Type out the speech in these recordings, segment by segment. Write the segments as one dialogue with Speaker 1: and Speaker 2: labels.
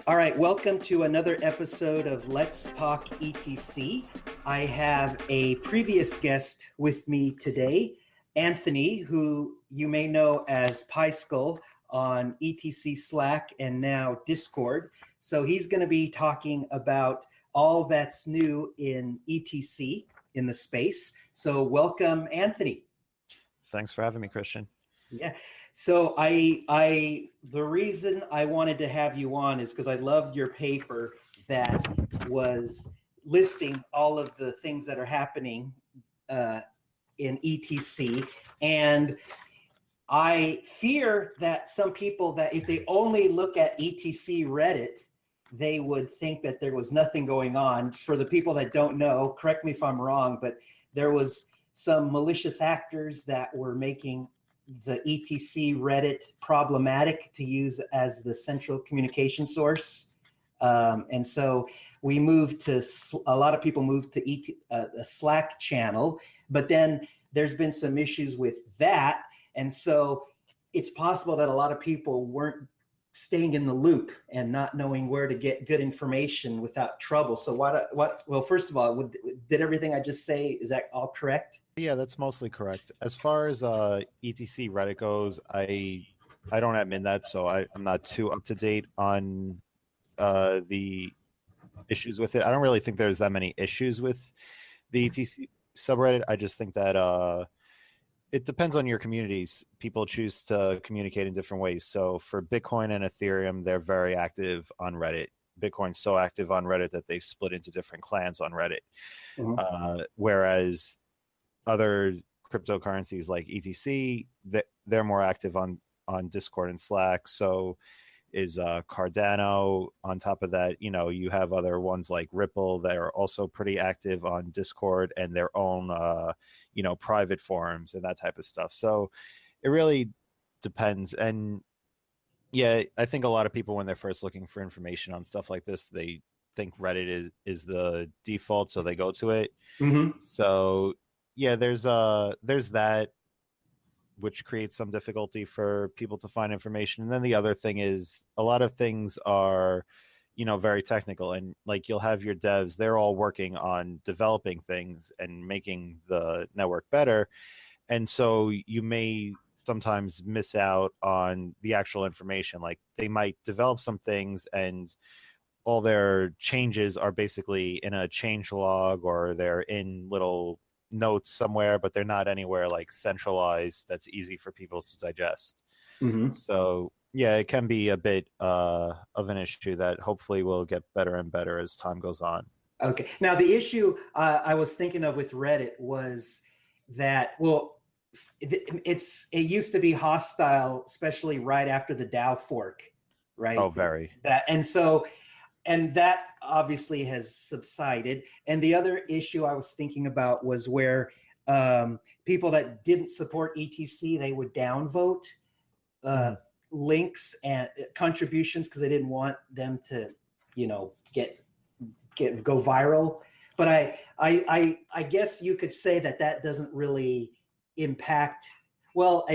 Speaker 1: All right, welcome to another episode of Let's Talk ETC. I have a previous guest with me today, Anthony, who you may know as Pyskell on ETC Slack and now Discord. So he's going to be talking about all that's new in ETC in the space. So welcome, Anthony.
Speaker 2: Thanks for having me, Christian.
Speaker 1: Yeah. So the reason I wanted to have you on is because I loved your paper that was listing all of the things that are happening in ETC. And I fear that some people that if they only look at ETC Reddit, they would think that there was nothing going on. For the people that don't know, correct me if I'm wrong, but there was some malicious actors that were making the ETC Reddit problematic to use as the central communication source. And so we moved to, a lot of people moved to a Slack channel, but then there's been some issues with that. And so it's possible that a lot of people weren't staying in the loop and not knowing where to get good information without trouble. So well, first of all, did everything I just say, is that all correct?
Speaker 2: Yeah, that's mostly correct. As far as ETC Reddit goes, I don't admin that, so I'm not too up to date on the issues with it. I don't really think there's that many issues with the ETC subreddit. I just think that it depends on your communities. People choose to communicate in different ways. So for Bitcoin and Ethereum, they're very active on Reddit. Bitcoin's so active on Reddit that they've split into different clans on Reddit. Mm-hmm. Whereas other cryptocurrencies like ETC, they're more active on Discord and Slack. So is Cardano. On top of that, you have other ones like Ripple that are also pretty active on Discord and their own, private forums and that type of stuff. So it really depends. And yeah, I think a lot of people, when they're first looking for information on stuff like this, they think Reddit is the default, so they go to it. Mm-hmm. So yeah, there's that, which creates some difficulty for people to find information. And then the other thing is a lot of things are, very technical, and like you'll have your devs, they're all working on developing things and making the network better. And so you may sometimes miss out on the actual information. Like they might develop some things and all their changes are basically in a change log, or they're in little notes somewhere, but they're not anywhere like centralized that's easy for people to digest. Mm-hmm. So yeah, it can be a bit of an issue that hopefully will get better and better as time goes on.
Speaker 1: Okay. Now the issue I was thinking of with Reddit was that, well, it used to be hostile, especially right after the DAO fork, right?
Speaker 2: Oh, very.
Speaker 1: And that obviously has subsided. And the other issue I was thinking about was where people that didn't support ETC, they would downvote links and contributions because they didn't want them to, go viral. But I guess you could say that doesn't really impact. Well,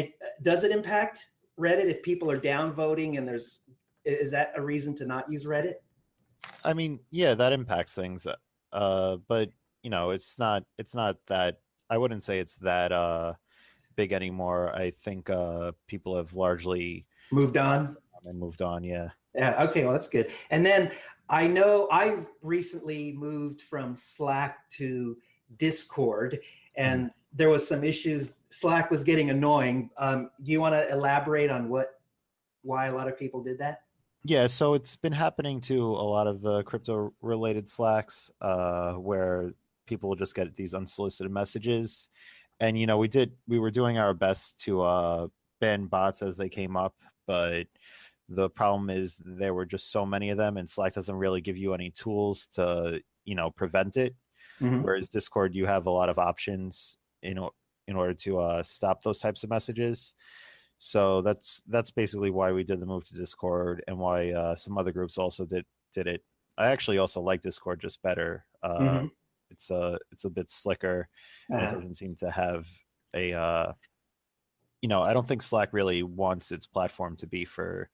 Speaker 1: does it impact Reddit if people are downvoting and is that a reason to not use Reddit?
Speaker 2: I mean, yeah, that impacts things, but it's not that. I wouldn't say it's that big anymore. I think people have largely
Speaker 1: moved on.
Speaker 2: Yeah.
Speaker 1: Yeah. Okay. Well, that's good. And then I know I recently moved from Slack to Discord, and there was some issues. Slack was getting annoying. Do you want to elaborate on why a lot of people did that?
Speaker 2: Yeah, so it's been happening to a lot of the crypto-related Slacks where people will just get these unsolicited messages. And, we were doing our best to ban bots as they came up, but the problem is there were just so many of them, and Slack doesn't really give you any tools to, prevent it. Mm-hmm. Whereas Discord, you have a lot of options in order to stop those types of messages. So that's basically why we did the move to Discord, and why some other groups also did it. I actually also like Discord just better. Mm-hmm. It's a bit slicker, and it doesn't seem to have a I don't think Slack really wants its platform to be for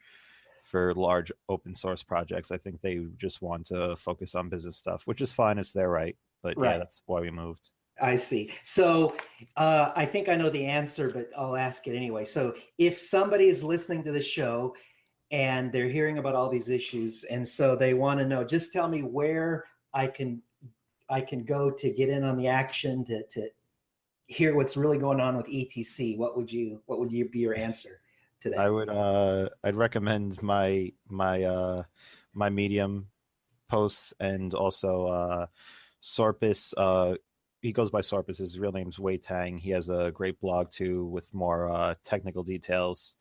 Speaker 2: for large open source projects. I think they just want to focus on business stuff, which is fine. It's their right. But yeah,
Speaker 1: Right.
Speaker 2: that's why we moved.
Speaker 1: I see. So I think I know the answer, but I'll ask it anyway. So if somebody is listening to the show and they're hearing about all these issues, and so they want to know, just tell me where I can go to get in on the action to hear what's really going on with ETC. What would be your answer to that?
Speaker 2: I would I'd recommend my Medium posts, and also Sorpus. He goes by Sorpus. His real name's Wei Tang. He has a great blog too with more technical details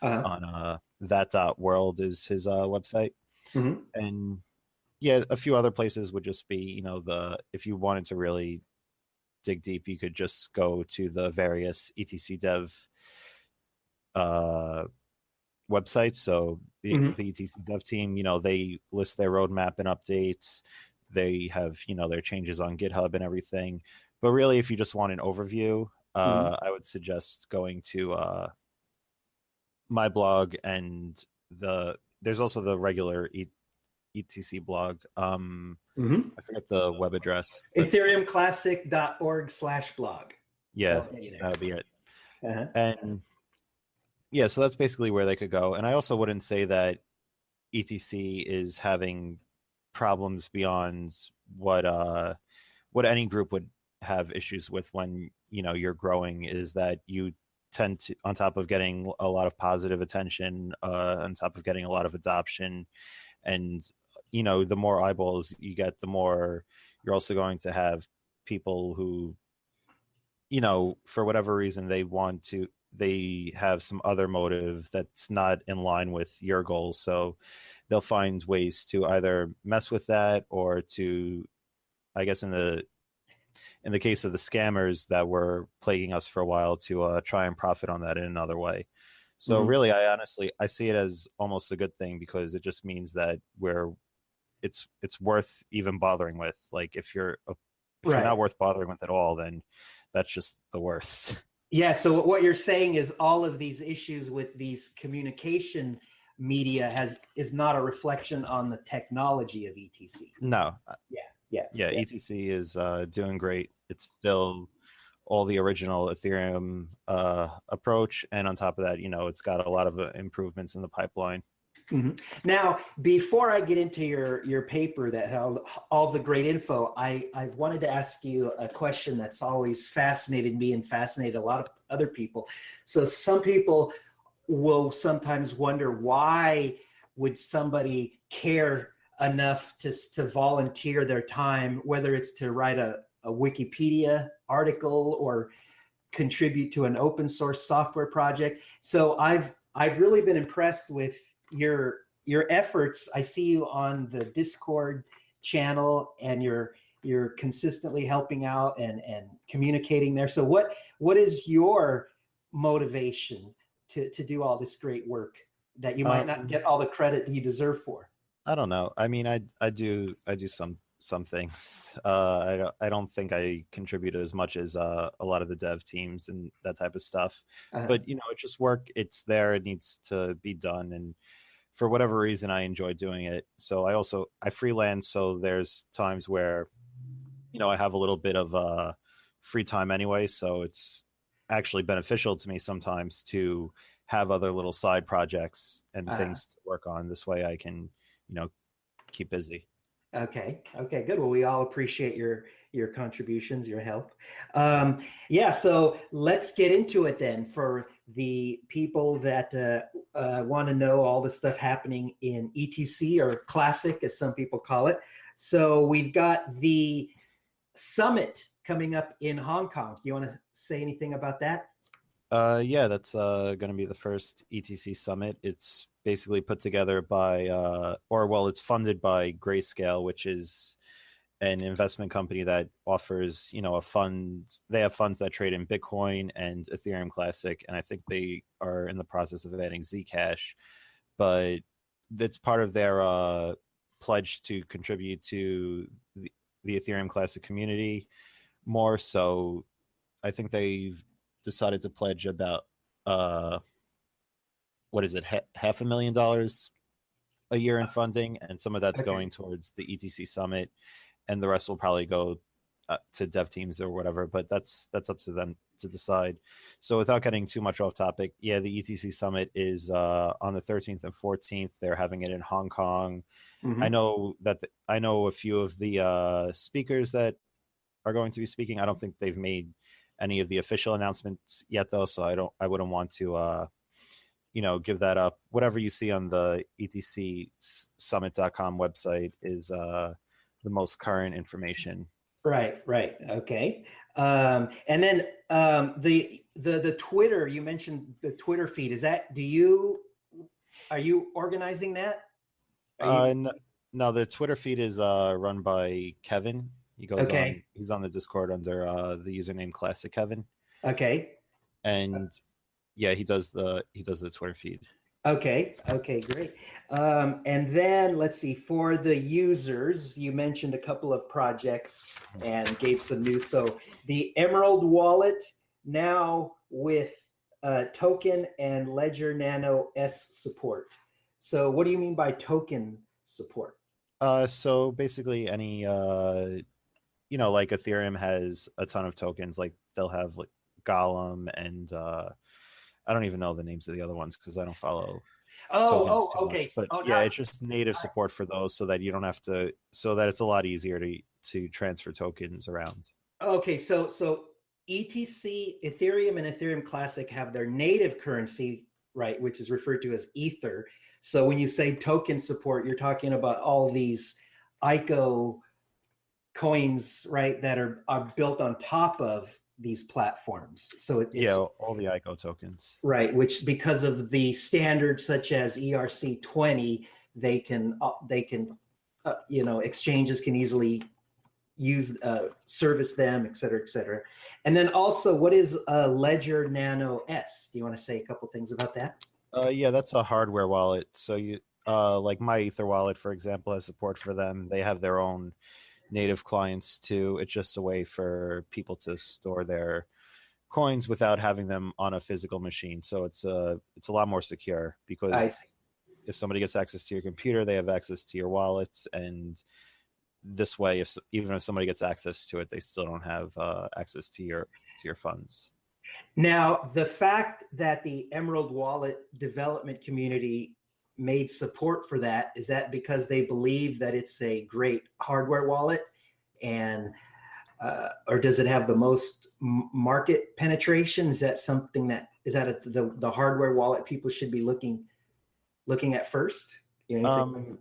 Speaker 2: on that.world is his website.
Speaker 1: Mm-hmm.
Speaker 2: And yeah, a few other places would just be, if you wanted to really dig deep, you could just go to the various etc dev websites. So the etc dev team, they list their roadmap and updates. They have, their changes on GitHub and everything. But really, if you just want an overview, I would suggest going to my blog, and there's also the regular etc blog. I forget the web address.
Speaker 1: EthereumClassic.org/blog.
Speaker 2: Yeah, that would be it. And yeah, so that's basically where they could go. And I also wouldn't say that etc is having problems beyond what any group would have issues with when you're growing, is that you tend to, on top of getting a lot of positive attention, on top of getting a lot of adoption, and the more eyeballs you get, the more you're also going to have people who for whatever reason they have some other motive that's not in line with your goals. So they'll find ways to either mess with that, or to, I guess in the case of the scammers that were plaguing us for a while, to try and profit on that in another way. So really, I see it as almost a good thing, because it just means that it's worth even bothering with. Like if you're not worth bothering with at all, then that's just the worst.
Speaker 1: Yeah. So what you're saying is all of these issues with these communication media is not a reflection on the technology of ETC.
Speaker 2: No.
Speaker 1: Yeah.
Speaker 2: ETC is doing great. It's still all the original Ethereum approach, and on top of that, it's got a lot of improvements in the pipeline.
Speaker 1: Now, before I get into your paper that had all the great info, I wanted to ask you a question that's always fascinated me and fascinated a lot of other people. So some people will sometimes wonder, why would somebody care enough to volunteer their time, whether it's to write a Wikipedia article or contribute to an open source software project. So I've really been impressed with your efforts. I see you on the Discord channel, and you're consistently helping out and communicating there. So what is your motivation to do all this great work that you might not get all the credit that you deserve for?
Speaker 2: I don't know. I mean, I do some things. I don't think I contribute as much as a lot of the dev teams and that type of stuff. But it's just work. It's there. It needs to be done, and for whatever reason, I enjoy doing it. So I freelance. So there's times where I have a little bit of free time anyway. So it's actually beneficial to me sometimes to have other little side projects and things to work on. This way, I can keep busy.
Speaker 1: Okay, good. Well, we all appreciate your contributions, your help. So let's get into it then. For the people that want to know all the stuff happening in ETC, or Classic, as some people call it. So we've got the summit coming up in Hong Kong. Do you want to say anything about that?
Speaker 2: Yeah, that's going to be the first ETC summit. It's basically put together by, it's funded by Grayscale, which is an investment company that offers, a fund. They have funds that trade in Bitcoin and Ethereum Classic, and I think they are in the process of adding Zcash. But that's part of their pledge to contribute to the Ethereum Classic community more. So I think they've decided to pledge about $500,000 a year in funding, and some of that's
Speaker 1: Okay.
Speaker 2: going towards the ETC summit, and the rest will probably go to dev teams or whatever. But that's up to them to decide. So without getting too much off topic, yeah, the ETC summit is on the 13th and 14th. They're having it in Hong Kong. I
Speaker 1: Mhm.
Speaker 2: know that I know a few of the speakers that are going to be speaking. I don't think they've made any of the official announcements yet, though. So I wouldn't want to give that up. Whatever you see on the etcsummit.com website is the most current information.
Speaker 1: Right, right. Okay. And then the Twitter, you mentioned the Twitter feed. Are you organizing that? Are you
Speaker 2: No, no, the Twitter feed is run by Kevin.
Speaker 1: okay?
Speaker 2: He's on the Discord under the username Classic Kevin,
Speaker 1: Okay.
Speaker 2: and yeah, he does the Twitter feed.
Speaker 1: Okay. Okay, great. And then let's see, for the users, you mentioned a couple of projects and gave some news. So the Emerald wallet now with token and Ledger Nano S support. So what do you mean by token support?
Speaker 2: So basically, any like Ethereum has a ton of tokens. Like they'll have like Golem and I don't even know the names of the other ones because I don't follow tokens too
Speaker 1: Okay.
Speaker 2: much. But
Speaker 1: Oh,
Speaker 2: yeah,
Speaker 1: now,
Speaker 2: it's just native support for those, so that you don't have to, so that it's a lot easier to transfer tokens around.
Speaker 1: okay. So ETC, Ethereum, and Ethereum Classic have their native currency, right, which is referred to as Ether. So when you say token support, you're talking about all these ICO coins, right, that are built on top of these platforms. So
Speaker 2: Yeah,
Speaker 1: it's
Speaker 2: all the ICO tokens.
Speaker 1: right, which because of the standards such as ERC-20, exchanges can easily use service them, et cetera, et cetera. And then also, what is Ledger Nano S? Do you want to say a couple things about that?
Speaker 2: Yeah, that's a hardware wallet. So you like my Ether wallet, for example, has support for them. They have their own native clients too. It's just a way for people to store their coins without having them on a physical machine. So it's a lot more secure,
Speaker 1: I see.
Speaker 2: because if somebody gets access to your computer, they have access to your wallets, and this way, even if somebody gets access to it, they still don't have access to your funds.
Speaker 1: Now, the fact that the Emerald Wallet development community made support for that, is that because they believe that it's a great hardware wallet, and or does it have the most market penetration? Is that something that is that the hardware wallet people should be looking at first? You know anything?
Speaker 2: Um,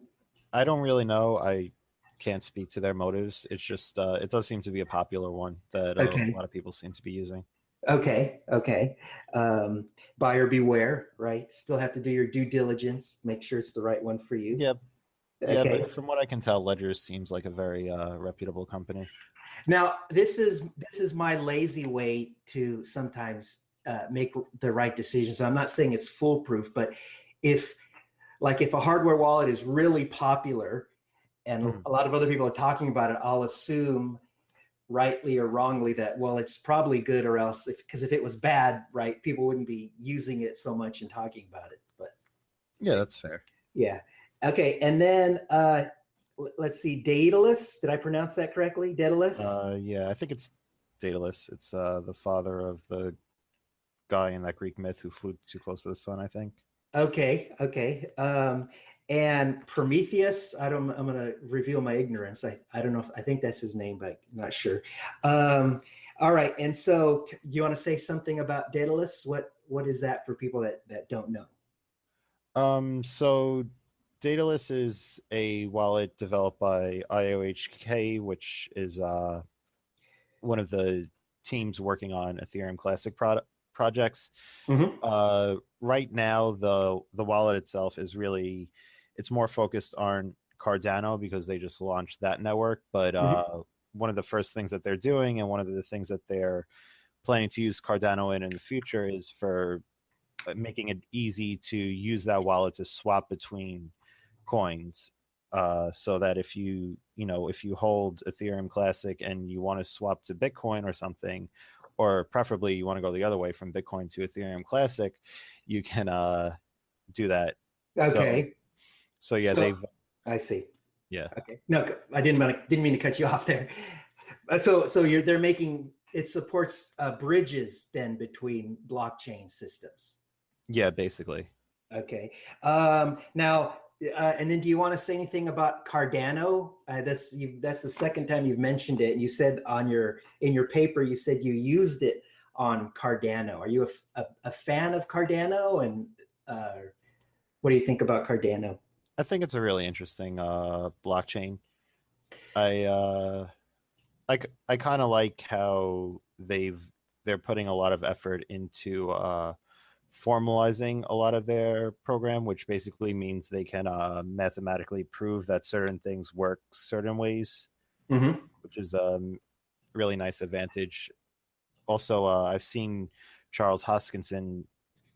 Speaker 2: I don't really know. I can't speak to their motives. It's just it does seem to be a popular one that a
Speaker 1: Okay.
Speaker 2: lot of people seem to be using.
Speaker 1: Okay. Okay. Buyer beware, right? Still have to do your due diligence, make sure it's the right one for you.
Speaker 2: Yeah, yeah,
Speaker 1: Okay.
Speaker 2: but from what I can tell, Ledger seems like a very reputable company.
Speaker 1: Now, this is my lazy way to sometimes make the right decisions. I'm not saying it's foolproof, but if if a hardware wallet is really popular and
Speaker 2: Mhm.
Speaker 1: a lot of other people are talking about it, I'll assume rightly or wrongly that, well, it's probably good, or else because if it was bad, right, people wouldn't be using it so much and talking about it. But
Speaker 2: Yeah, that's fair.
Speaker 1: yeah. Okay. And then let's see, Daedalus. Did I pronounce that correctly? Daedalus?
Speaker 2: Yeah, I think it's Daedalus. It's the father of the guy in that Greek myth who flew too close to the sun, I think.
Speaker 1: Okay, okay. And Prometheus, I'm going to reveal my ignorance. I don't know I think that's his name, but I'm not sure. All right. And so you want to say something about Daedalus? What is that for people that don't know?
Speaker 2: So Daedalus is a wallet developed by IOHK, which is one of the teams working on Ethereum Classic projects.
Speaker 1: Mm-hmm.
Speaker 2: Right now, the wallet itself is really, it's more focused on Cardano because they just launched that network. But
Speaker 1: Mm-hmm.
Speaker 2: one of the first things that they're doing, and one of the things that they're planning to use Cardano in the future, is for making it easy to use that wallet to swap between coins. So that if you hold Ethereum Classic and you want to swap to Bitcoin or something, or preferably you want to go the other way from Bitcoin to Ethereum Classic, you can do that. So
Speaker 1: Okay.
Speaker 2: So yeah,
Speaker 1: So I see.
Speaker 2: yeah.
Speaker 1: Okay. No, I didn't mean to cut you off there. So they're making it supports bridges then between blockchain systems.
Speaker 2: Yeah, basically.
Speaker 1: Okay. Now, and then do you want to say anything about Cardano? That's the second time you've mentioned it. And you said in your paper, you said you used it on Cardano. Are you a fan of Cardano? And what do you think about Cardano?
Speaker 2: I think it's a really interesting blockchain. I uh, I kind of like how they're putting a lot of effort into formalizing a lot of their program, which basically means they can mathematically prove that certain things work certain ways,
Speaker 1: Mm-hmm.
Speaker 2: which is really nice advantage. Also, I've seen Charles Hoskinson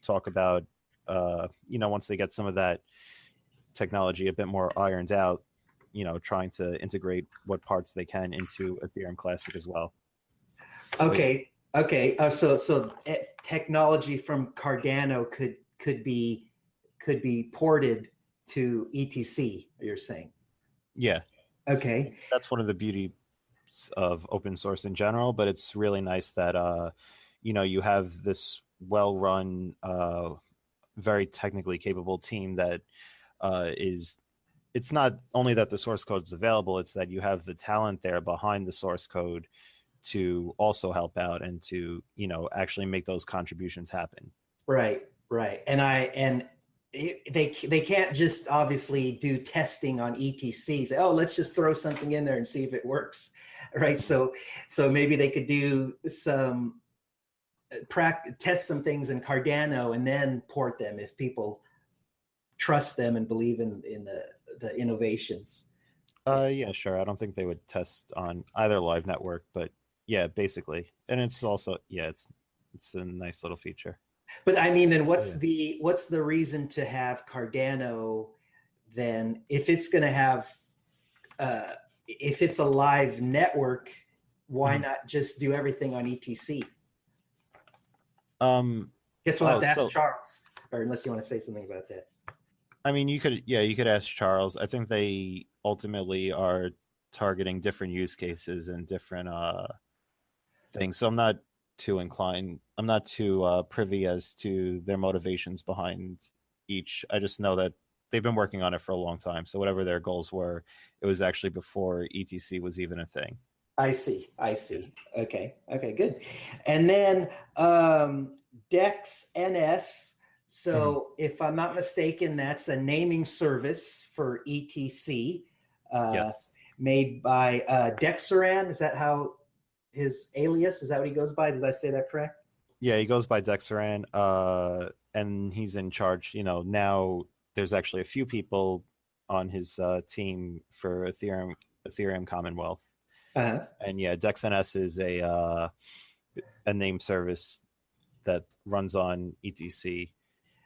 Speaker 2: talk about, once they get some of that technology a bit more ironed out, trying to integrate what parts they can into Ethereum Classic as well. So,
Speaker 1: Okay. Okay. So technology from Cardano could be ported to ETC. You're saying?
Speaker 2: yeah,
Speaker 1: Okay.
Speaker 2: that's one of the beauties of open source in general, but it's really nice that you have this well-run, very technically capable team that is. It's not only that the source code is available; it's that you have the talent there behind the source code to also help out and to actually make those contributions happen.
Speaker 1: Right. Right. They can't just obviously do testing on ETC. Say, oh, let's just throw something in there and see if it works. Right. So maybe they could do some test some things in Cardano and then port them if people trust them and believe in the innovations.
Speaker 2: Yeah, sure. I don't think they would test on either live network, but yeah, basically. And it's also it's a nice little feature.
Speaker 1: But I mean, then
Speaker 2: Yeah.
Speaker 1: what's the reason to have Cardano then if it's going to have if it's a live network, why
Speaker 2: Mhm.
Speaker 1: not just do everything on ETC?
Speaker 2: Um
Speaker 1: Guess we'll have
Speaker 2: oh,
Speaker 1: to ask
Speaker 2: so
Speaker 1: Charles, or unless you want to say something about that.
Speaker 2: I mean, you could ask Charles. I think they ultimately are targeting different use cases and different things. So I'm not too privy as to their motivations behind each. I just know that they've been working on it for a long time. So whatever their goals were, it was actually before ETC was even a thing.
Speaker 1: I see. I see. Okay. Okay. Good. And then Dex NS.
Speaker 2: Mhm.
Speaker 1: So if I'm not mistaken, that's a naming service for ETC, uh,
Speaker 2: Yes.
Speaker 1: made by Dexaran. Is that how his alias? Is that what he goes by? Did I say that correct?
Speaker 2: Yeah, he goes by Dexaran, and he's in charge. Now there's actually a few people on his team for Ethereum Commonwealth.
Speaker 1: Uh-huh.
Speaker 2: And yeah, DexNS is a name service that runs on ETC,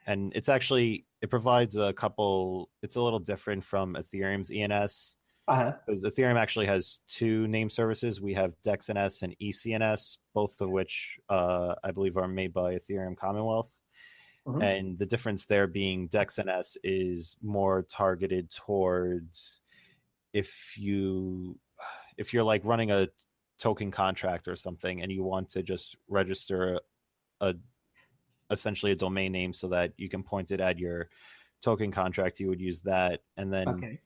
Speaker 2: and it provides a couple. It's a little different from Ethereum's ENS
Speaker 1: Uh-huh.
Speaker 2: because Ethereum actually has two name services. We have DexNS and ECNS, both of which I believe are made by Ethereum Commonwealth.
Speaker 1: Mhm.
Speaker 2: And the difference there being DexNS is more targeted towards if you if you're like running a token contract or something and you want to just register a essentially a domain name so that you can point it at your token contract, you would use that. And then
Speaker 1: Okay.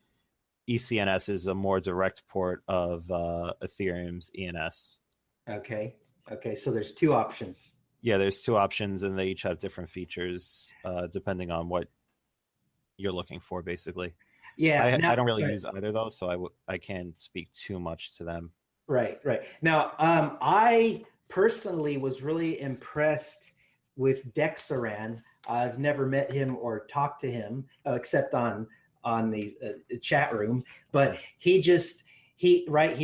Speaker 2: ECNS is a more direct port of Ethereum's ENS.
Speaker 1: Okay. Okay. So there's two options.
Speaker 2: Yeah, there's two options and they each have different features depending on what you're looking for basically.
Speaker 1: Yeah.
Speaker 2: I
Speaker 1: Now,
Speaker 2: don't really
Speaker 1: right.
Speaker 2: use either though, so I can't speak too much to them.
Speaker 1: Right, right. Now, I personally was really impressed with Dexaran. I've never met him or talked to him except on the chat room, but he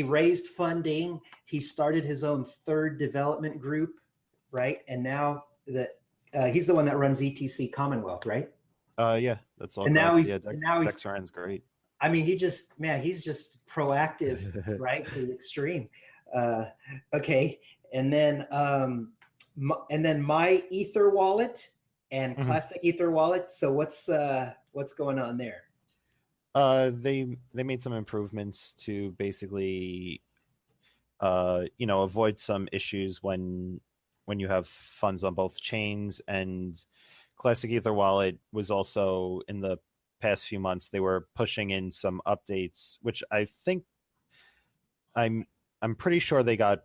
Speaker 1: raised funding. He started his own third development group, right? And now that he's the one that runs ETC Commonwealth, right?
Speaker 2: Yeah, that's all
Speaker 1: And now
Speaker 2: correct.
Speaker 1: he's
Speaker 2: Yeah,
Speaker 1: and now he's
Speaker 2: Dexaran's great.
Speaker 1: I mean, he's just proactive, right, to the extreme. Uh, okay, and then my Ether wallet and
Speaker 2: Mhm.
Speaker 1: Classic Ether wallet. So what's going on there?
Speaker 2: They made some improvements to basically avoid some issues when you have funds on both chains. And Classic Ether Wallet was also, in the past few months, they were pushing in some updates, which I think I'm pretty sure they got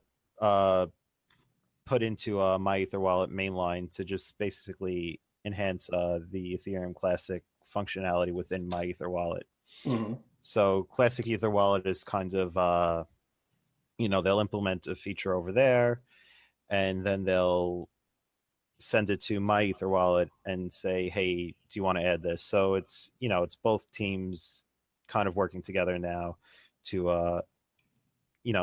Speaker 2: put into My Ether Wallet mainline to just basically enhance the Ethereum Classic functionality within My Ether Wallet.
Speaker 1: Mm-hmm.
Speaker 2: So Classic Ether Wallet is kind of they'll implement a feature over there, and then they'll send it to My Ether Wallet and say, hey, do you want to add this? So it's it's both teams kind of working together now to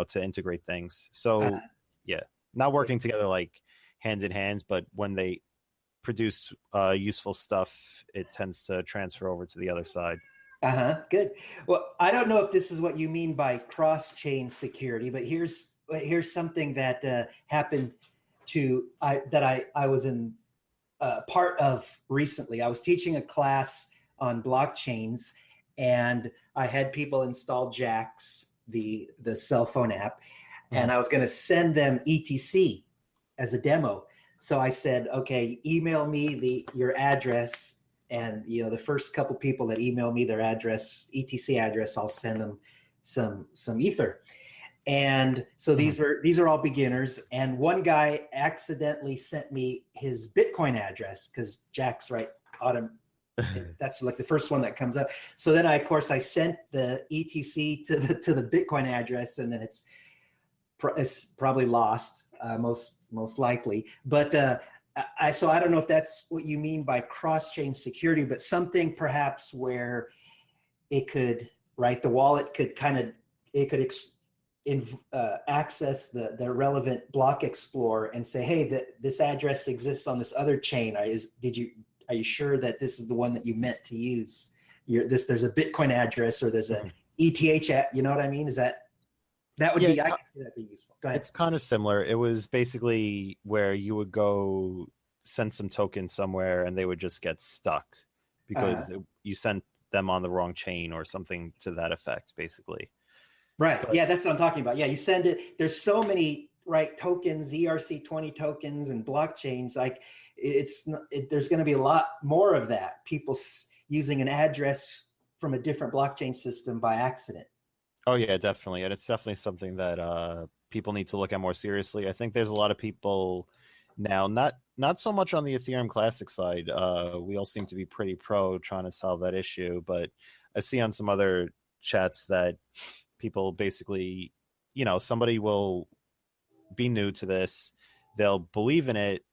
Speaker 2: to integrate things. So yeah, not working together like hands in hands, but when they produce useful stuff, it tends to transfer over to the other side.
Speaker 1: Good. Well, I don't know if this is what you mean by cross-chain security, but here's something that happened that I was in part of recently. I was teaching a class on blockchains, and I had people install Jax, the cell phone app, and I was going to send them ETC as a demo. So I said, okay, email me your address, and the first couple people that email me their address, ETC address, I'll send them some Ether. And so these are all beginners. And one guy accidentally sent me his Bitcoin address, because Jack's right that's like the first one that comes up. So then of course I sent the ETC to the Bitcoin address, and then it's probably lost, most likely. But so I don't know if that's what you mean by cross-chain security, but something perhaps where it could, right, the wallet could access the relevant block explorer and say, hey, this address exists on this other chain. Are you sure that this is the one that you meant to use? There's a Bitcoin address, or there's a ETH, you know what I mean? That would be, I can see that being useful. Go ahead.
Speaker 2: It's kind of similar. It was basically where you would go send some tokens somewhere and they would just get stuck because you sent them on the wrong chain or something to that effect, basically.
Speaker 1: Right. But, yeah, that's what I'm talking about. Yeah, you send it. There's so many, right, tokens, ERC20 tokens and blockchains. Like there's going to be a lot more of that. People using an address from a different blockchain system by accident.
Speaker 2: Oh yeah, definitely. And it's definitely something that people need to look at more seriously. I think there's a lot of people now, not so much on the Ethereum Classic side. We all seem to be pretty pro trying to solve that issue, but I see on some other chats that people basically, somebody will be new to this, they'll believe in it,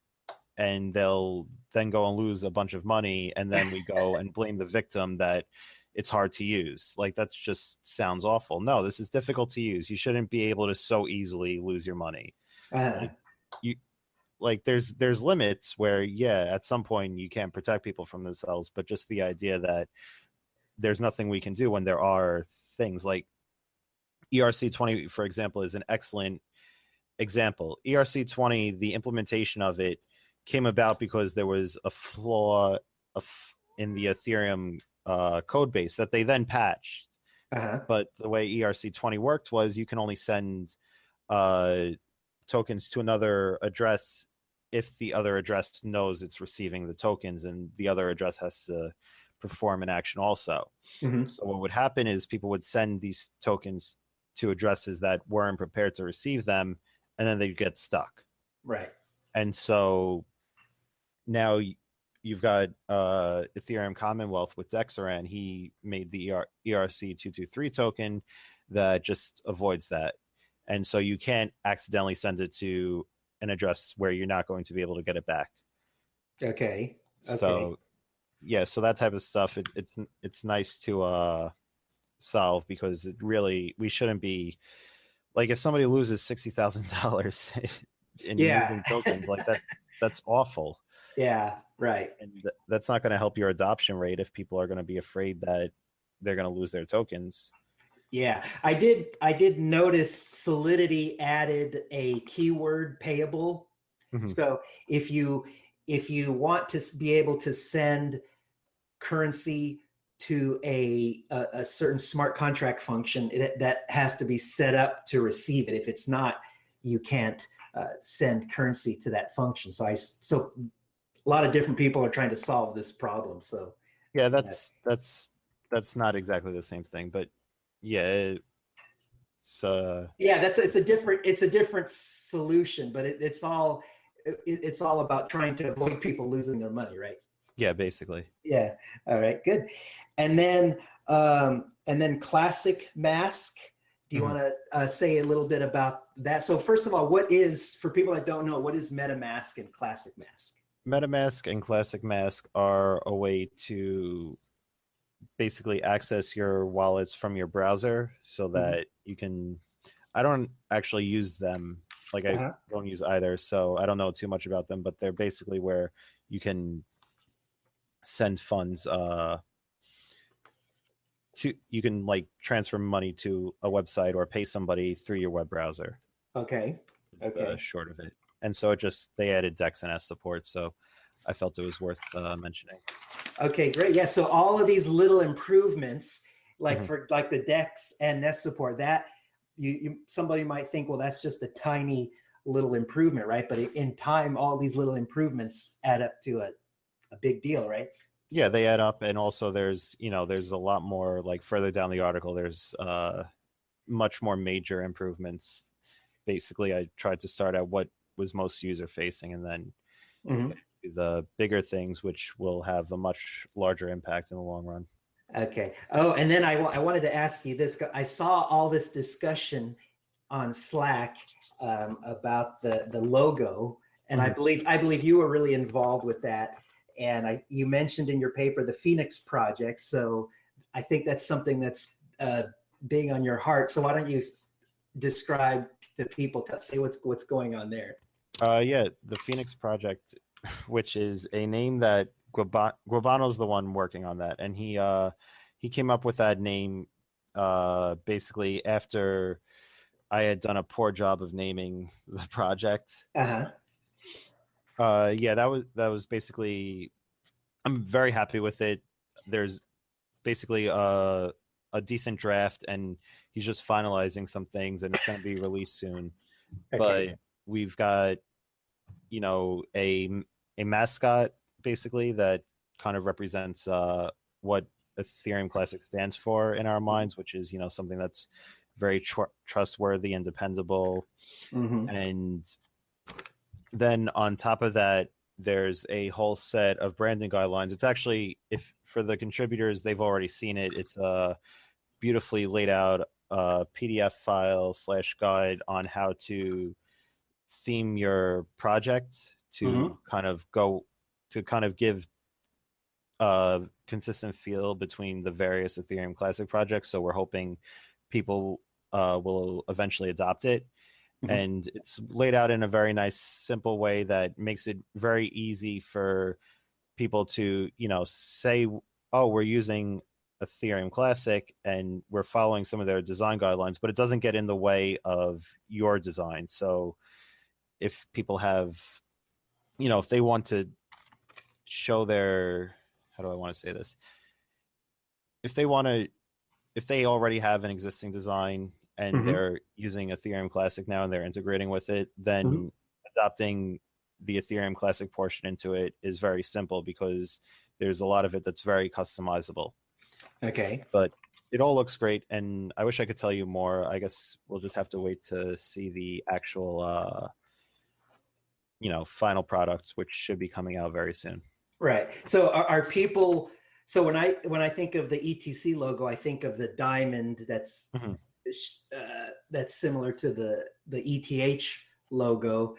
Speaker 2: and they'll then go and lose a bunch of money, and then we go and blame the victim that it's hard to use. Like, that's just sounds awful. No, this is difficult to use. You shouldn't be able to so easily lose your money. There's limits where, yeah, at some point you can't protect people from themselves, but just the idea that there's nothing we can do when there are things like ERC20, for example, is an excellent example. ERC20, the implementation of it came about because there was a flaw in the Ethereum code base that they then patched. But the way ERC20 worked was you can only send tokens to another address if the other address knows it's receiving the tokens, and the other address has to perform an action also. So what would happen is people would send these tokens to addresses that weren't prepared to receive them, and then they'd get stuck.
Speaker 1: Right.
Speaker 2: And so now you've got Ethereum Commonwealth with Dexaran. He made the ERC223 token that just avoids that. And so you can't accidentally send it to an address where you're not going to be able to get it back.
Speaker 1: Okay.
Speaker 2: So yeah, so that type of stuff, it's nice to solve, because we shouldn't be, like, if somebody loses $60,000 in using tokens like that, that's awful.
Speaker 1: Yeah, right.
Speaker 2: And that's not going to help your adoption rate if people are going to be afraid that they're going to lose their tokens.
Speaker 1: Yeah, I did notice Solidity added a keyword payable. So if you want to be able to send currency to a certain smart contract function that has to be set up to receive it. If it's not, you can't send currency to that function. So a lot of different people are trying to solve this problem. So
Speaker 2: yeah, that's not exactly the same thing, but yeah, it's
Speaker 1: yeah, it's a different solution, but it's all about trying to avoid people losing their money, right?
Speaker 2: yeah, basically.
Speaker 1: Yeah. All right. Good. And then Classic Mask. Do you want to say a little bit about that? So first of all, for people that don't know, what is MetaMask and Classic Mask?
Speaker 2: MetaMask and Classic Mask are a way to basically access your wallets from your browser so that you can. I don't actually use them. Like I don't use either, so I don't know too much about them, but they're basically where you can send funds you can like transfer money to a website or pay somebody through your web browser.
Speaker 1: Okay.
Speaker 2: Is the short of it. And so they added DEX and S support, so I felt it was worth mentioning.
Speaker 1: Okay, great. Yeah, so all of these little improvements, like for like the DEX and S support, that somebody might think, well, that's just a tiny little improvement, right? But in time, all these little improvements add up to a big deal, right?
Speaker 2: Yeah, they add up, and also there's a lot more, like further down the article, there's much more major improvements. Basically, I tried to start at what was most user facing, and then the bigger things, which will have a much larger impact in the long run.
Speaker 1: Okay. Oh, and then I wanted to ask you this. I saw all this discussion on Slack about the logo, and I believe you were really involved with that. And you mentioned in your paper the Phoenix project, so I think that's something that's big on your heart. So why don't you describe to people, say what's going on there?
Speaker 2: Yeah, the Phoenix project, which is a name that Guabano's the one working on that, and he came up with that name basically after I had done a poor job of naming the project. Yeah, that was basically. I'm very happy with it. There's basically a decent draft, and he's just finalizing some things, and it's going to be released soon. But we've got a mascot basically that kind of represents what Ethereum Classic stands for in our minds, which is something that's very trustworthy and dependable. And then on top of that, there's a whole set of branding guidelines. It's actually, if for the contributors, they've already seen it. It's a beautifully laid out PDF file / guide on how to theme your project to kind of give a consistent feel between the various Ethereum Classic projects. So we're hoping people will eventually adopt it. And it's laid out in a very nice, simple way that makes it very easy for people to, say, oh, we're using Ethereum Classic and we're following some of their design guidelines, but it doesn't get in the way of your design. So if people have, if they want to show their, how do I want to say this? If they already have an existing design and they're using Ethereum Classic now and they're integrating with it, then adopting the Ethereum Classic portion into it is very simple because there's a lot of it that's very customizable.
Speaker 1: Okay.
Speaker 2: But it all looks great, and I wish I could tell you more. I guess we'll just have to wait to see the actual, final product, which should be coming out very soon.
Speaker 1: Right. So are people? So when I think of the ETC logo, I think of the diamond that's similar to the ETH logo.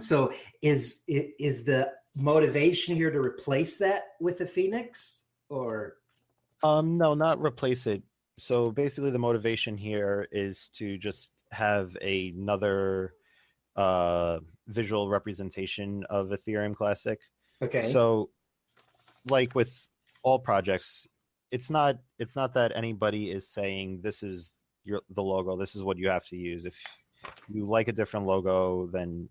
Speaker 1: So is the motivation here to replace that with the Phoenix, or?
Speaker 2: No, not replace it. So basically the motivation here is to just have another visual representation of Ethereum Classic.
Speaker 1: Okay.
Speaker 2: So like with all projects, it's not that anybody is saying this is the logo, this is what you have to use. If you like a different logo, then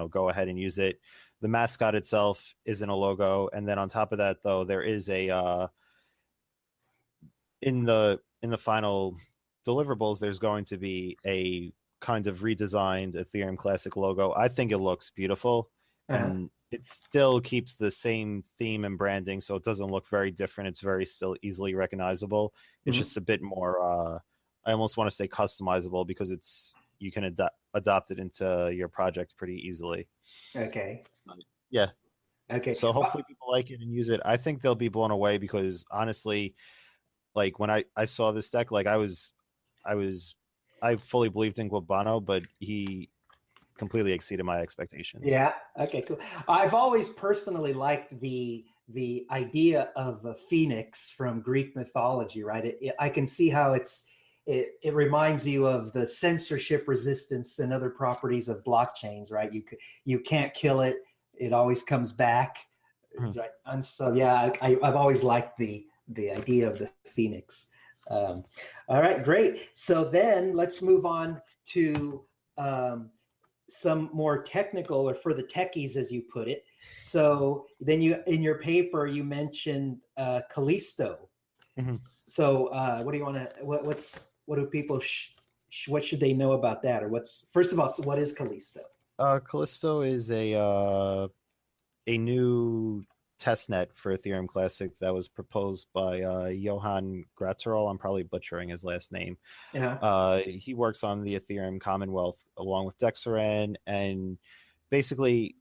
Speaker 2: go ahead and use it. The mascot itself isn't a logo, and then on top of that, though, there is a in the final deliverables, there's going to be a kind of redesigned Ethereum Classic logo. I think it looks beautiful, and it still keeps the same theme and branding, so it doesn't look very different. It's very still easily recognizable. It's just a bit more, I almost want to say customizable, because you can adopt it into your project pretty easily.
Speaker 1: Okay.
Speaker 2: Yeah.
Speaker 1: Okay.
Speaker 2: So hopefully people like it and use it. I think they'll be blown away, because honestly, like when I saw this deck, like I fully believed in Guabano, but he completely exceeded my expectations.
Speaker 1: Yeah. Okay. Cool. I've always personally liked the idea of a phoenix from Greek mythology. Right. I can see how it reminds you of the censorship resistance and other properties of blockchains. Right. You can't kill it. It always comes back. Right. And so yeah, I've always liked the idea of the phoenix. All right, great. So then let's move on to some more technical, or for the techies, as you put it. So then in your paper, you mentioned Callisto. So what do you want to, what do people, what should they know about that? Or first of all, so what is Callisto?
Speaker 2: Callisto is a new testnet for Ethereum Classic that was proposed by Johan Gratterall. I'm probably butchering his last name. He works on the Ethereum Commonwealth along with Dexaran, and basically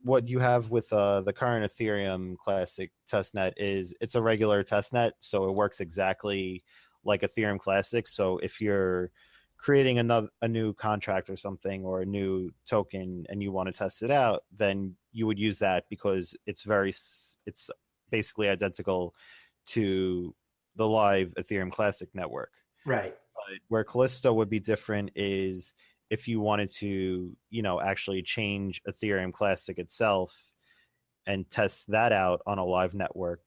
Speaker 2: what you have with the current Ethereum Classic testnet is it's a regular testnet, so it works exactly like Ethereum Classic. So if you're creating a new contract or something, or a new token, and you want to test it out, then you would use that, because it's basically identical to the live Ethereum Classic network.
Speaker 1: Right.
Speaker 2: But where Callisto would be different is if you wanted to, actually change Ethereum Classic itself and test that out on a live network,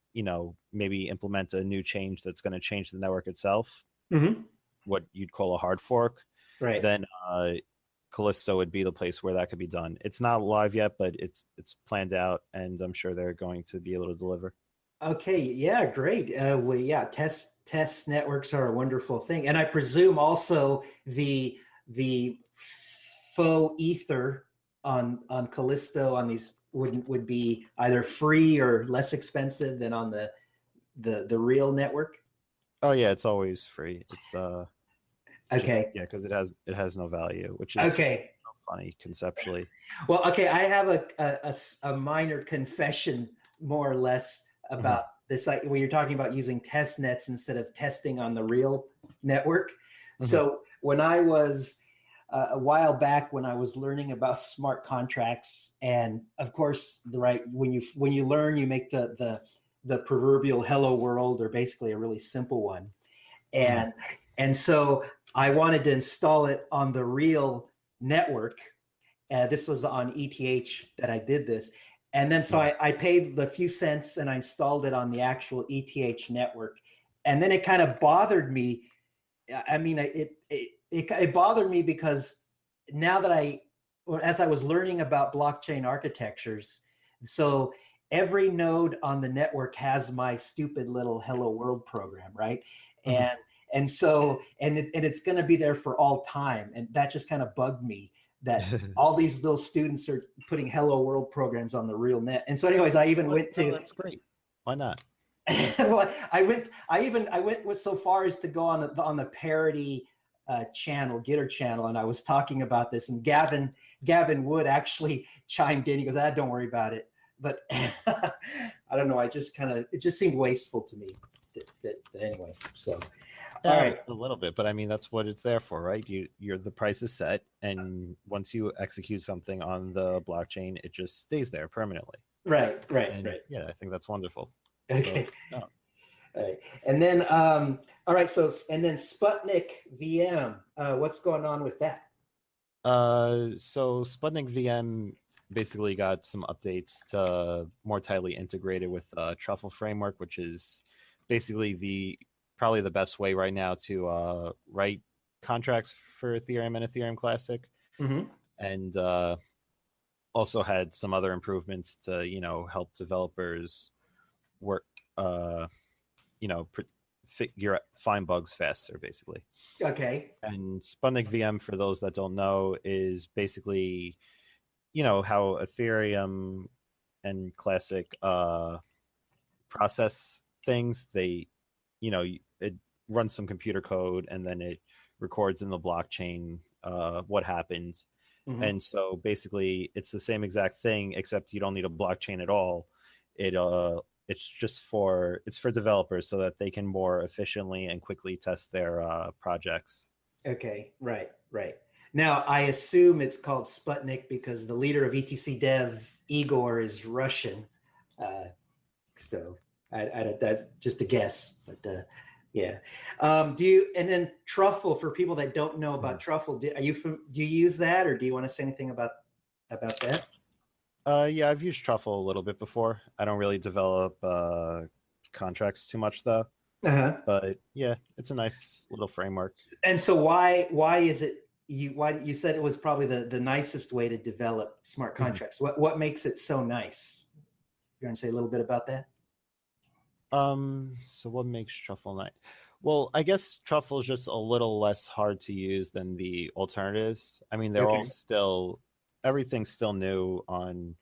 Speaker 2: maybe implement a new change that's going to change the network itself. What you'd call a hard fork,
Speaker 1: right?
Speaker 2: Then Callisto would be the place where that could be done. It's not live yet, but it's planned out, and I'm sure they're going to be able to deliver.
Speaker 1: Okay, yeah, great. Test networks are a wonderful thing, and I presume also the faux ether on Callisto on these would be either free or less expensive than on the real network.
Speaker 2: Oh yeah, it's always free. It's
Speaker 1: okay.
Speaker 2: Because it has no value, which is
Speaker 1: okay.
Speaker 2: Funny conceptually.
Speaker 1: Well, okay, I have a minor confession, more or less, about this. When you're talking about using test nets instead of testing on the real network. So when I was a while back, when I was learning about smart contracts, and of course, when you learn, you make the proverbial hello world, or basically a really simple one. And so I wanted to install it on the real network. This was on ETH that I did this. And then so I paid the few cents and I installed it on the actual ETH network. And then it kind of bothered me. I mean, it bothered me because now that as I was learning about blockchain architectures, so every node on the network has my stupid little hello world program, right? And so it's going to be there for all time, and that just kind of bugged me that all these little students are putting hello world programs on the real net. And so anyways, I even went to
Speaker 2: that's great. Why not?
Speaker 1: Well, I went so far as to go on the parody channel, Gitter channel, and I was talking about this, and Gavin Wood actually chimed in. He goes, don't worry about it. But I don't know. It just seemed wasteful to me. Anyway, so
Speaker 2: all right, a little bit, but I mean that's what it's there for, right? The price is set, and once you execute something on the blockchain, it just stays there permanently.
Speaker 1: Right.
Speaker 2: Yeah, I think that's wonderful.
Speaker 1: Okay. So, all right. And then all right, so and then Sputnik VM, what's going on with that?
Speaker 2: So Sputnik VM basically got some updates to more tightly integrated with Truffle framework, which is basically probably the best way right now to write contracts for Ethereum and Ethereum Classic, and also had some other improvements to help developers work find bugs faster, basically.
Speaker 1: Okay.
Speaker 2: And Sputnik VM, for those that don't know, is basically, how Ethereum and Classic process things. They, it runs some computer code and then it records in the blockchain what happened.
Speaker 1: Mm-hmm.
Speaker 2: And so basically it's the same exact thing, except you don't need a blockchain at all. It's for developers so that they can more efficiently and quickly test their projects.
Speaker 1: Okay. Right. Right. Now, I assume it's called Sputnik because the leader of ETC Dev, Igor, is Russian. So that's just a guess, but yeah. Do you, and then Truffle, for people that don't know about Truffle, do you use that, or do you want to say anything about that?
Speaker 2: Yeah, I've used Truffle a little bit before. I don't really develop contracts too much though.
Speaker 1: Uh-huh.
Speaker 2: But yeah, it's a nice little framework.
Speaker 1: And so why is it why you said it was probably the nicest way to develop smart contracts? Mm-hmm. What makes it so nice? You want to say a little bit about that?
Speaker 2: So what makes Truffle nice? Well, I guess Truffle is just a little less hard to use than the alternatives. I mean, they're all everything's still new on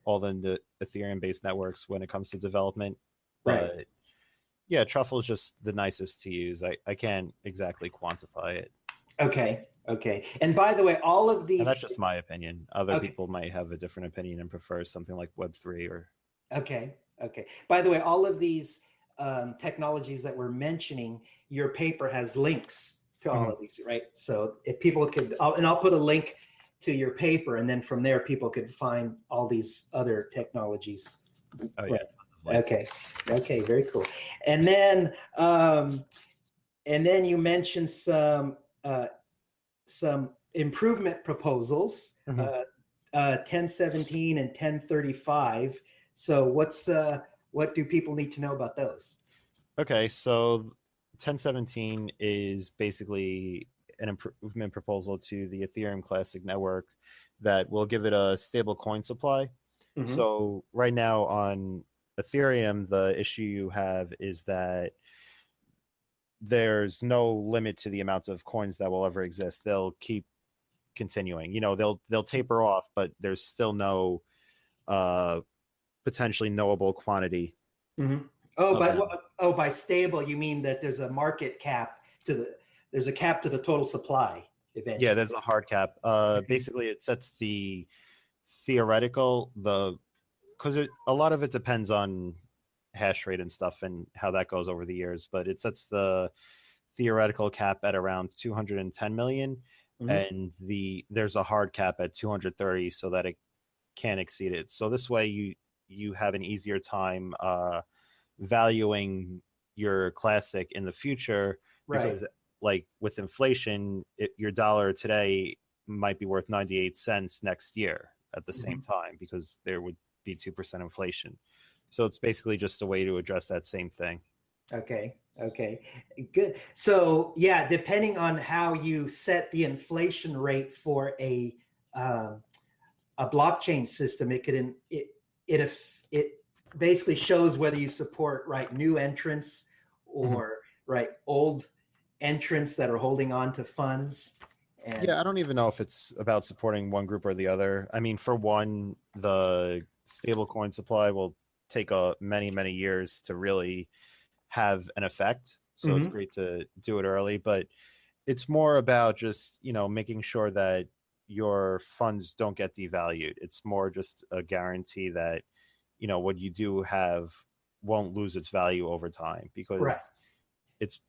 Speaker 2: all the Ethereum-based networks when it comes to development. But right. Yeah, Truffle is just the nicest to use. I can't exactly quantify it.
Speaker 1: Okay. And by the way, all of these...
Speaker 2: And that's just my opinion. Other people might have a different opinion and prefer something like Web3 or...
Speaker 1: Okay. By the way, all of these technologies that we're mentioning, your paper has links to all of these, right? So if people could... I'll put a link to your paper, and then from there, people could find all these other technologies.
Speaker 2: Oh, yeah.
Speaker 1: Okay, very cool. And then you mentioned some improvement proposals, 1017 and 1035. So what do people need to know about those?
Speaker 2: Okay, so 1017 is basically an improvement proposal to the Ethereum Classic network that will give it a stable coin supply. So right now on Ethereum, the issue you have is that there's no limit to the amount of coins that will ever exist. They'll keep continuing. They'll taper off, but there's still no potentially knowable quantity.
Speaker 1: By stable, you mean that there's a market cap there's a cap to the total supply eventually.
Speaker 2: Yeah, there's a hard cap. Basically, it sets the theoretical, because a lot of it depends on hash rate and stuff and how that goes over the years, but it sets the theoretical cap at around 210 million, and there's a hard cap at 230 so that it can't exceed it. So this way you have an easier time valuing your Classic in the future, because like with inflation, your dollar today might be worth 98 cents next year at the same time, because there would be 2% inflation. So it's basically just a way to address that same thing.
Speaker 1: Okay, good. So yeah, depending on how you set the inflation rate for a blockchain system, it basically shows whether you support new entrants or old entrants that are holding on to funds.
Speaker 2: Yeah, I don't even know if it's about supporting one group or the other. I mean, for one, the stablecoin supply will take many years to really have an effect. So it's great to do it early, but it's more about just, making sure that your funds don't get devalued. It's more just a guarantee that, what you do have won't lose its value over time, because it's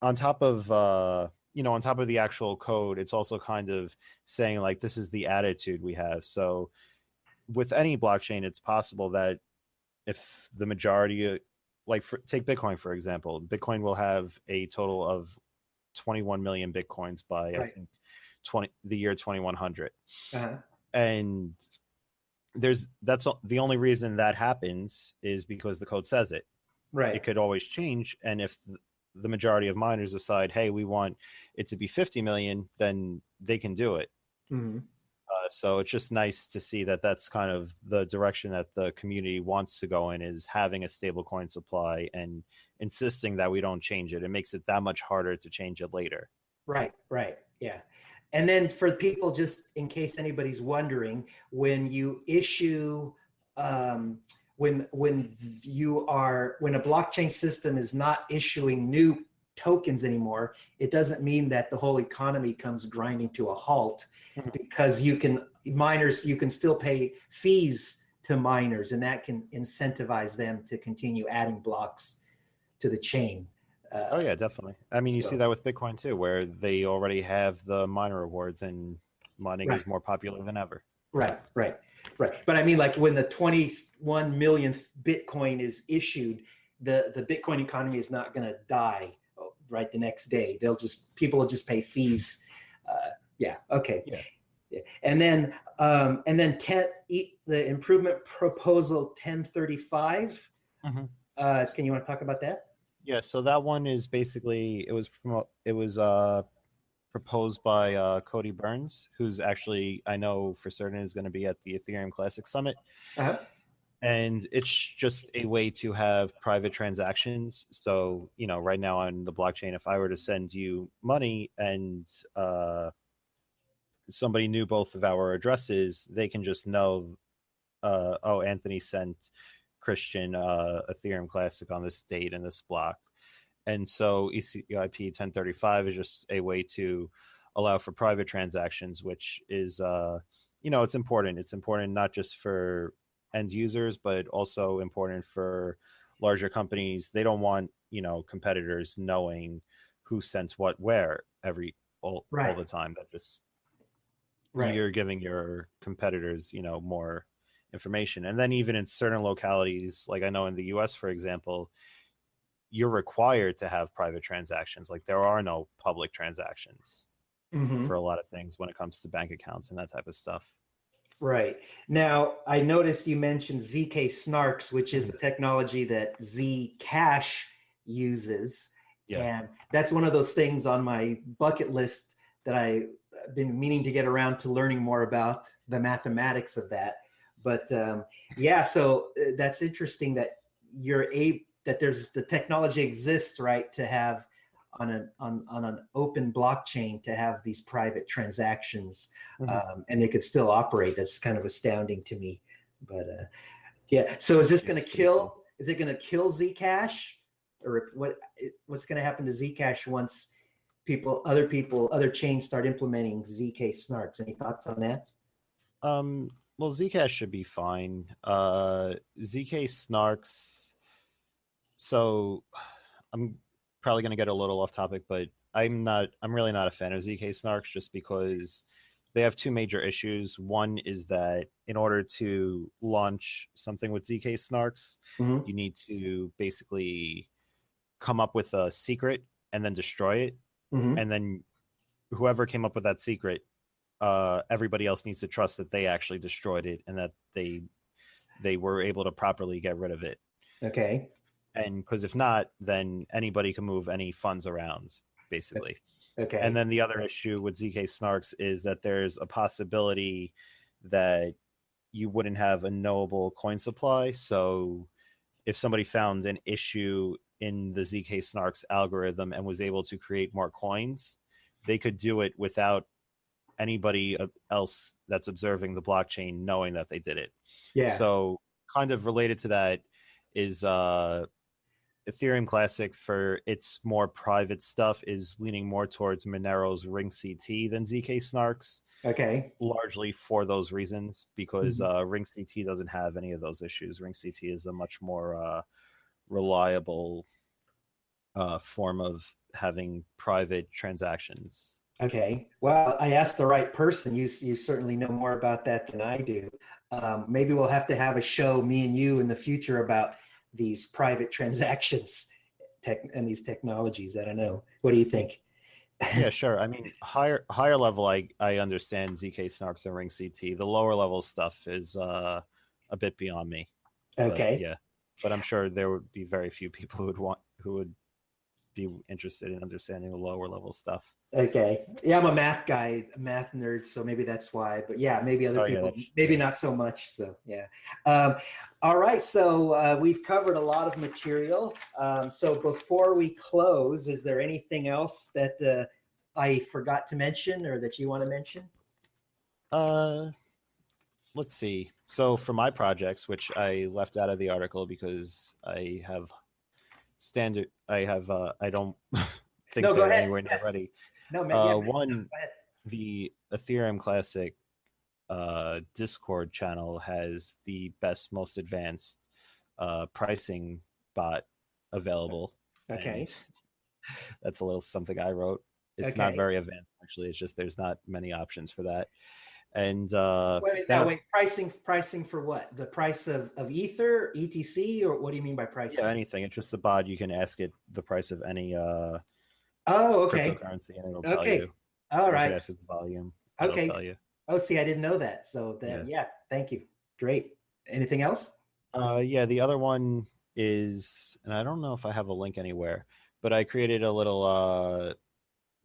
Speaker 2: on top of, on top of the actual code, it's also kind of saying like, this is the attitude we have. So with any blockchain, it's possible that if the majority, take Bitcoin, for example, Bitcoin will have a total of 21 million Bitcoins by, I think, the year 2100. And that's the only reason that happens is because the code says it. It could always change. And if the majority of miners decide, hey, we want it to be 50 million, then they can do it. So it's just nice to see that that's kind of the direction that the community wants to go in, is having a stable coin supply and insisting that we don't change it. It makes it that much harder to change it later.
Speaker 1: Right, right. Yeah. And then for people, just in case anybody's wondering, when you issue, when a blockchain system is not issuing new tokens anymore, it doesn't mean that the whole economy comes grinding to a halt, because you can still pay fees to miners, and that can incentivize them to continue adding blocks to the chain.
Speaker 2: Oh yeah, definitely. I mean, you see
Speaker 1: So-
Speaker 2: that with Bitcoin too, where they already have the miner rewards, and mining is
Speaker 1: Right.
Speaker 2: more popular than ever.
Speaker 1: Right, right, right. But I mean, like when the 21 millionth Bitcoin is issued, the Bitcoin economy is not going to die right the next day. People will just pay fees. Yeah. Okay.
Speaker 2: Yeah.
Speaker 1: Yeah. And then the improvement proposal 1035.
Speaker 2: Mm-hmm.
Speaker 1: Can you want to talk about that?
Speaker 2: Yeah. So that one is basically it was proposed by Cody Burns, who's actually, I know for certain, is going to be at the Ethereum Classic Summit.
Speaker 1: Uh-huh.
Speaker 2: And it's just a way to have private transactions. So, right now on the blockchain, if I were to send you money and somebody knew both of our addresses, they can just know, oh, Anthony sent Christian Ethereum Classic on this date and this block. And so ECIP 1035 is just a way to allow for private transactions, which is, it's important. It's important not just for end users, but also important for larger companies. They don't want, competitors knowing who sent what where all the time. That just, you're giving your competitors, more information. And then even in certain localities, like I know in the US, for example, you're required to have private transactions. Like there are no public transactions for a lot of things when it comes to bank accounts and that type of stuff.
Speaker 1: Right. Now, I noticed you mentioned ZK Snarks, which is the technology that Zcash uses.
Speaker 2: Yeah.
Speaker 1: And that's one of those things on my bucket list that I've been meaning to get around to learning more about the mathematics of that. But so that's interesting that that there's the technology exists, right, to have on an open blockchain to have these private transactions, and they could still operate. That's kind of astounding to me. But so is this going to kill? Cool. Is it going to kill Zcash, or what's going to happen to Zcash once other chains start implementing ZK Snarks? Any thoughts on that?
Speaker 2: Well, Zcash should be fine. ZK Snarks. So I'm probably going to get a little off topic, but I'm really not a fan of ZK Snarks, just because they have two major issues. One is that in order to launch something with ZK Snarks, you need to basically come up with a secret and then destroy it. And then whoever came up with that secret, everybody else needs to trust that they actually destroyed it and that they were able to properly get rid of it.
Speaker 1: Okay.
Speaker 2: And because if not, then anybody can move any funds around, basically.
Speaker 1: Okay.
Speaker 2: And then the other issue with ZK Snarks is that there's a possibility that you wouldn't have a knowable coin supply. So if somebody found an issue in the ZK Snarks algorithm and was able to create more coins, they could do it without anybody else that's observing the blockchain knowing that they did it.
Speaker 1: Yeah.
Speaker 2: So kind of related to that is Ethereum Classic, for its more private stuff, is leaning more towards Monero's Ring CT than ZK Snarks.
Speaker 1: Okay.
Speaker 2: Largely for those reasons, because Ring CT doesn't have any of those issues. Ring CT is a much more reliable form of having private transactions.
Speaker 1: Okay. Well, I asked the right person. You certainly know more about that than I do. Maybe we'll have to have a show, me and you, in the future about these private transactions and these technologies. I don't know. What do you think?
Speaker 2: Yeah, sure. I mean, higher level, I understand ZK Snarks and Ring CT. The lower level stuff is a bit beyond me.
Speaker 1: Okay.
Speaker 2: But I'm sure there would be very few people who would be interested in understanding the lower level stuff.
Speaker 1: Okay. Yeah, I'm a math guy, a math nerd, so maybe that's why. But yeah, maybe other
Speaker 2: Oh yeah,
Speaker 1: people,
Speaker 2: that's
Speaker 1: maybe
Speaker 2: yeah.
Speaker 1: not so much. So yeah. Um, all right. So we've covered a lot of material. So before we close, is there anything else that I forgot to mention or that you want to mention?
Speaker 2: Uh, let's see. So for my projects, which I left out of the article because I have standard, I don't think
Speaker 1: No, go
Speaker 2: they're
Speaker 1: ahead.
Speaker 2: anywhere near
Speaker 1: Yes.
Speaker 2: ready.
Speaker 1: No, man. Yeah. No,
Speaker 2: One,
Speaker 1: go ahead.
Speaker 2: the Ethereum Classic Discord channel has the best, most advanced pricing bot available, and
Speaker 1: Okay.
Speaker 2: that's a little something I wrote. It's not
Speaker 1: Okay.
Speaker 2: very advanced, actually. It's just there's not many options for that. And
Speaker 1: Wait,
Speaker 2: then,
Speaker 1: now wait. Pricing for what? The price of Ether, ETC, or what do you mean by
Speaker 2: yeah,
Speaker 1: pricing?
Speaker 2: anything. It's just a bot. You can ask it the price of any
Speaker 1: Oh, okay.
Speaker 2: cryptocurrency, and it'll tell
Speaker 1: Okay.
Speaker 2: you.
Speaker 1: All
Speaker 2: Or you could
Speaker 1: right.
Speaker 2: ask it the volume, and it'll
Speaker 1: Okay.
Speaker 2: tell you.
Speaker 1: Oh, see, I didn't know that. So that,
Speaker 2: Yeah.
Speaker 1: yeah, thank you. Great. Anything else?
Speaker 2: Yeah, the other one is, and I don't know if I have a link anywhere, but I created a little,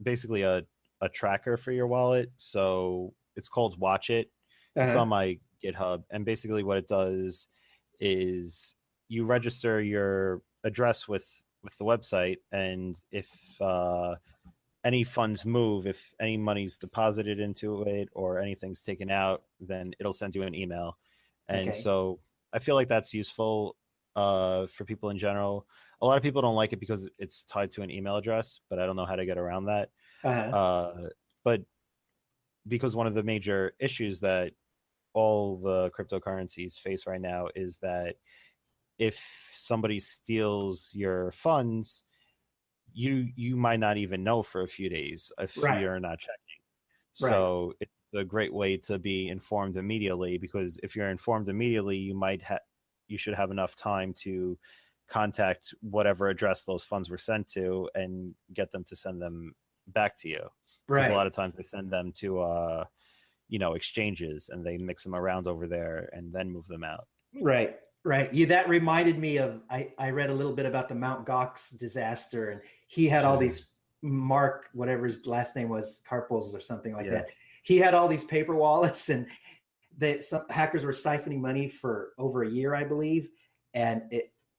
Speaker 2: basically a tracker for your wallet. So it's called Watch It. It's
Speaker 1: Uh-huh.
Speaker 2: on my GitHub, and basically what it does is you register your address with the website, and if any funds move, if any money's deposited into it or anything's taken out, then it'll send you an email. And
Speaker 1: Okay.
Speaker 2: so I feel like that's useful for people in general. A lot of people don't like it because it's tied to an email address, but I don't know how to get around that.
Speaker 1: Uh-huh.
Speaker 2: But because one of the major issues that all the cryptocurrencies face right now is that if somebody steals your funds, you might not even know for a few days if
Speaker 1: Right.
Speaker 2: you're not checking.
Speaker 1: Right.
Speaker 2: So it's a great way to be informed immediately, because if you're informed immediately, you should have enough time to contact whatever address those funds were sent to and get them to send them back to you. Because a
Speaker 1: Right.
Speaker 2: lot of times they send them to exchanges, and they mix them around over there and then move them out.
Speaker 1: Right. Right. You that reminded me of I read a little bit about the Mount Gox disaster, and he had all these Mark, whatever his last name was, Carpels or something like
Speaker 2: Yeah.
Speaker 1: that. He had all these paper wallets, and some hackers were siphoning money for over a year, I believe. And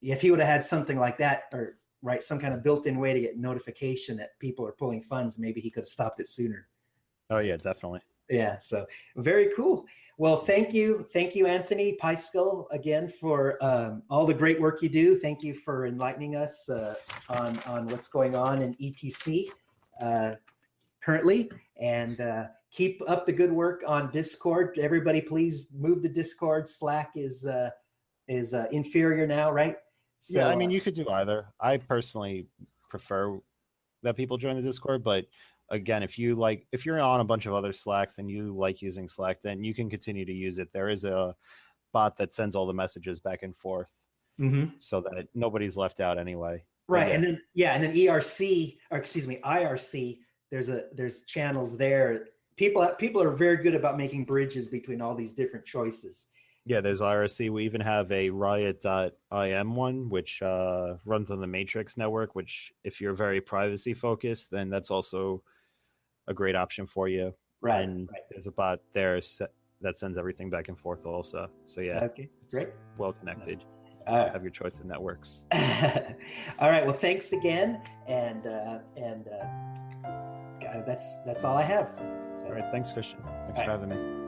Speaker 1: if he would have had something like that, or right, some kind of built-in way to get notification that people are pulling funds, maybe he could have stopped it sooner.
Speaker 2: Oh yeah, definitely.
Speaker 1: Yeah, so very cool. Well, thank you, Anthony Pyskell, again for all the great work you do. Thank you for enlightening us on what's going on in ETC currently, and keep up the good work on Discord. Everybody, please move to Discord. Slack is inferior now, right?
Speaker 2: Yeah, I
Speaker 1: So
Speaker 2: mean, you could do either. I personally prefer that people join the Discord, but again, if you're on a bunch of other Slacks and you like using Slack, then you can continue to use it. There is a bot that sends all the messages back and forth,
Speaker 1: mhm.
Speaker 2: so that nobody's left out anyway. But
Speaker 1: Right,
Speaker 2: yeah,
Speaker 1: and then ERC, or excuse me, IRC. There's channels there. People are very good about making bridges between all these different choices.
Speaker 2: yeah, there's IRC. We even have a Riot.im one, which runs on the Matrix network, which if you're very privacy focused, then that's also a great option for you.
Speaker 1: Right,
Speaker 2: And
Speaker 1: right.
Speaker 2: there's a bot there that sends everything back and forth also. So yeah,
Speaker 1: Okay,
Speaker 2: it's
Speaker 1: great.
Speaker 2: well connected.
Speaker 1: Uh,
Speaker 2: Have your choice of networks.
Speaker 1: all right. Well, thanks again, and that's all I have. So,
Speaker 2: All right, thanks, Christian. Thanks
Speaker 1: all
Speaker 2: for
Speaker 1: right.
Speaker 2: having me.